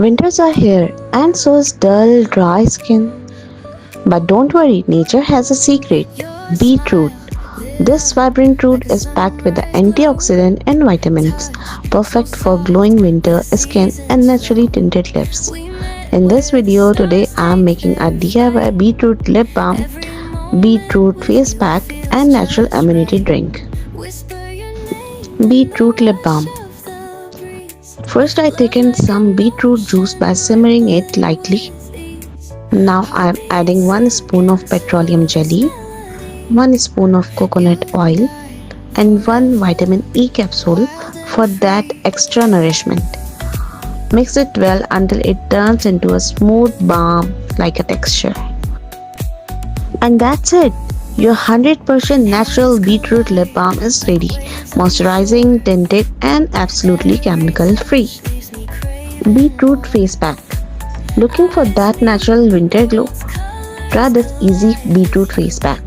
Winters are here, and so is dull, dry skin. But don't worry, nature has a secret: beetroot. This vibrant root is packed with the antioxidant and vitamins, perfect for glowing winter skin and naturally tinted lips. In this video today, I am making a DIY beetroot lip balm, beetroot face pack, and natural immunity drink. Beetroot lip balm. First, I thickened some beetroot juice by simmering it lightly. Now I am adding 1 spoon of petroleum jelly, 1 spoon of coconut oil, and 1 vitamin E capsule for that extra nourishment. Mix it well until it turns into a smooth balm like a texture. And that's it! Your 100% natural beetroot lip balm is ready, moisturizing, tinted, and absolutely chemical free. Beetroot face pack. Looking for that natural winter glow? Try this easy beetroot face pack.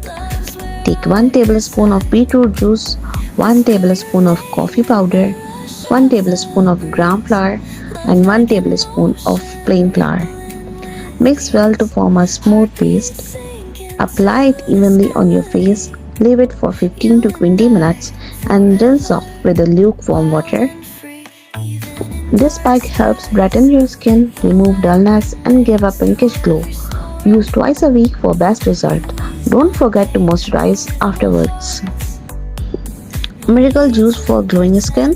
Take 1 tablespoon of beetroot juice, 1 tablespoon of coffee powder, 1 tablespoon of gram flour, and 1 tablespoon of plain flour. Mix well to form a smooth paste. Apply it evenly on your face, leave it for 15 to 20 minutes, and rinse off with a lukewarm water. This pack helps brighten your skin, remove dullness, and give a pinkish glow. Use twice a week for best result. Don't forget to moisturize afterwards. Miracle juice for glowing skin.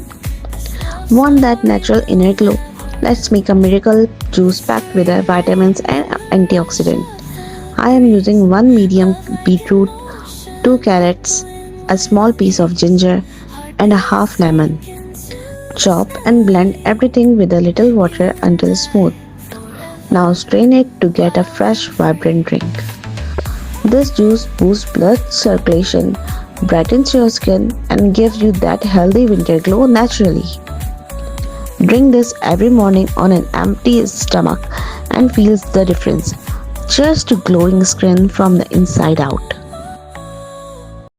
Want that natural inner glow? Let's make a miracle juice packed with vitamins and antioxidant. I am using 1 medium beetroot, 2 carrots, a small piece of ginger, and a half lemon. Chop and blend everything with a little water until smooth. Now strain it to get a fresh, vibrant drink. This juice boosts blood circulation, brightens your skin, and gives you that healthy winter glow naturally. Drink this every morning on an empty stomach and feel the difference. Cheers to glowing skin from the inside out.